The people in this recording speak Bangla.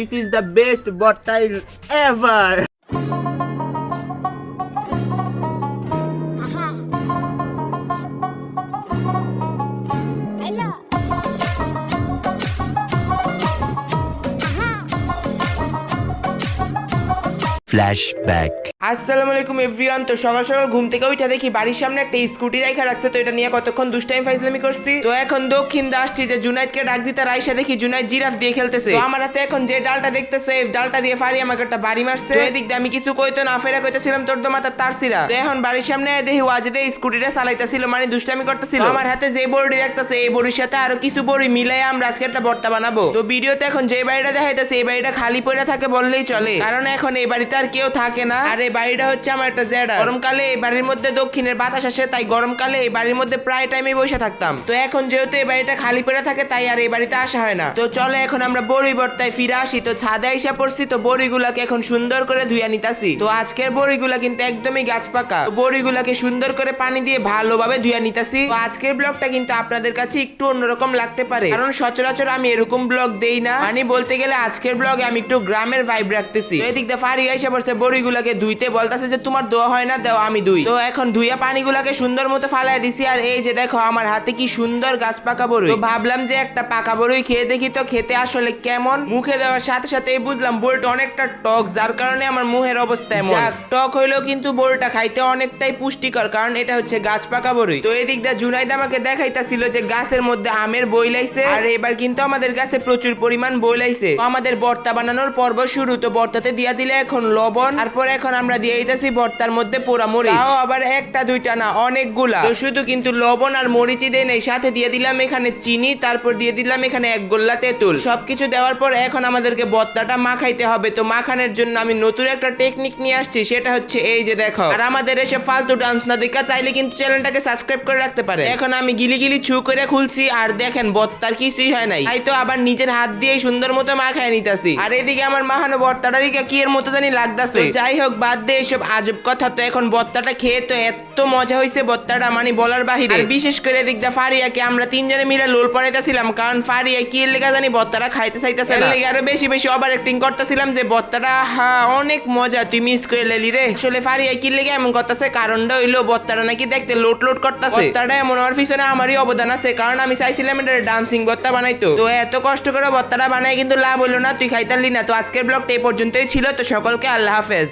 This is the best bottle ever. Flashback. আসসালামু আলাইকুম এভরিওয়ান। তো সকাল সকাল ঘুম থেকে উঠে দেখি বাড়ির সামনে একটা স্কুটি রাখা রাখছে। তো এটা নিয়ে কতক্ষণ দুষ্টাইম ফাইজলামি করছি। তো এখন দক্ষিণ দা আসছি যে জুনাইদকে ডাক দিতে, রাইসা দেখি জুনাইদ জিরাফ দিয়ে খেলতেছে। তো আমার হাতে এখন যে ডালটা দেখতেছে এই ডালটা দিয়ে ফারি আমাকে একটা বাড়ি মারছে। তো এদিক দিয়ে আমি কিছু কইতো না ফেরা কইতেছিলাম তোর তো মাথার তারছিরা। তো এখন বাড়ির সামনে দেখি ওয়াজেদে স্কুটিটা চালাইতেছিল, মানে দুষ্টামি করতেছিল। আমার হাতে যে বড়ি দেখতেছে এই বড়ির সাথে আরো কিছু বড়ি মিলাই আমরা আজকে একটা ভর্তা বানাবো। তো ভিডিওতে এখন যে বাড়িটা দেখাইতেছে এই বাড়িটা খালি পড়ে থাকে বললেই চলে, কারণ এখন এই বাড়িতে আর কেউ থাকে না। আর এই বাড়িটা হচ্ছে আমার একটা জেডা। গরমকালে এই বাড়ির মধ্যে দক্ষিণের বাতাস আসে, তাই গরমকালে এই বাড়ির মধ্যে প্রায় টাইমে বসে থাকতাম। তো এখন যেহেতু এই বাড়িটা খালি পড়ে থাকে তাই আর এই বাড়িতে আসা হয় না। তো চলে এখন আমরা বড়ি ভর্তায় ফিরে আসি। তো ছাদে আইসা পড়ছি, তো বড়িগুলাকে এখন সুন্দর করে ধুইয়া নিতাছি। তো আজকের বড়িগুলা কিন্তু একদমই গাছ পাকা। তো বড়িগুলাকে সুন্দর করে পানি দিয়ে ভালোভাবে ধুইয়া নিতাছি। তো আজকের ব্লগটা কিন্তু আপনাদের কাছে একটু অন্যরকম লাগতে পারে, কারণ সচরাচর আমি এরকম ব্লগ দেই না। মানে বলতে গেলে আজকের ব্লগে আমি একটু গ্রামের ভাইব রাখতেছি। তো এদিক দিয়ে ফারি আইসা পড়ছে বড়িগুলাকে ধুইতে, বলতাছে যে তোমার দোয়া হয় না, দাও আমি ধুই। তো এখন ধুইয়া পানিগুলাকে সুন্দর মতো ফালাই দিছি। আর এই যে দেখো আমার হাতে কি সুন্দর গাছ পাকা বড়ি। তো ভাবলাম যে একটা পাকা বড়ি খেয়ে দেখি তো খেতে আসলে কেমন। মুখে দেওয়ার সাথে সাথে বুঝলাম বড়িটা অনেকটা টক, যার কারণে আমার মুখের অবস্থা এমন। টক হইলেও কিন্তু বড়িটা খাইতে অনেকটাই পুষ্টিকর, কারণ এটা হচ্ছে গাছ পাকা বড়ি। তো এদিক দিয়ে জুনাইদ আমাকে দেখাইতাছিল যে গাছের মধ্যে আমের বই লাইছে, আর এবার কিন্তু আমাদের গাছে প্রচুর পরিমাণ বই লাইছে। তো আমাদের ভর্তা বানানোর পর্ব শুরু। তো ভর্তাতে দিয়া দিলে এখন লবণ, তারপর এখন আমরা দিয়ে দিতেছি ভর্তার মধ্যে পোড়া মরিচ। তাও আবার একটা দুইটা না, অনেকগুলা। তো শুধু কিন্তু লবণ আর মরিচই দেই নাই, সাথে দিয়ে দিলাম এখানে চিনি, তারপর দিয়ে দিলাম এখানে এক গোল্লা তেঁতুল। সবকিছু দেওয়ার পর এখন আমাদেরকে ভর্তাটা মাখাইতে হবে। তো মাখানোর জন্য আমি নতুন একটা টেকনিক নিয়ে আসছি, সেটা হচ্ছে এই যে দেখো। আর আমাদের এসে ফালতু ডান্স না দেখা চাইলে কিন্তু চ্যানেলটাকে সাবস্ক্রাইব করে রাখতে পারে। এখন আমি গিলি গিলি ছু করে খুলছি, আর দেখেন ভর্তার কিছুই হয় নাই। তাই তো আবার নিজের হাত দিয়ে সুন্দর মতো মাখায় নিতেছি। আর এদিকে আমার মাখানো ভর্তাটা দিকে কি এর মতো জানি লাগতাছে। যাই হোক, বাদ দিয়ে এসব আজব কথা। তো এখন ভর্তাটা খেয়ে তো এত মজা হয়েছে ভর্তাটা, মানে বলার বাহিরে। আর বিশেষ করে এদিক দিয়ে ফারিয়াকে আমরা তিনজনে মিলে লোল পড়াইতেছিলাম, কারণ ফারিয়া কি এর লেগা জানি ভর্তাটা খাইতে চাইতেছে না। লেগে আরো বেশি বেশি ওভার অ্যাক্টিং করতেছিলাম যে ভর্তাটা অনেক মজা, তুই মিস করে লেলি রে। আসলে ফারিয়া কি লেগে এমন করতেছে কারণটা হইলো ভর্তাটা নাকি দেখতে লোট লোট করতেছে। ভর্তাটা এমন হওয়ার পিছনে আমারই অবদান আছে, কারণ আমি চাইছিলাম এটা ডান্সিং ভর্তা বানাইতো। তো এত কষ্ট করে ভর্তাটা বানাই কিন্তু লাভ হইলো না, তুই খাইতালি না। তো আজকের ব্লগটা এই পর্যন্তই ছিল। তো সকলকে আল্লাহ হাফেজ।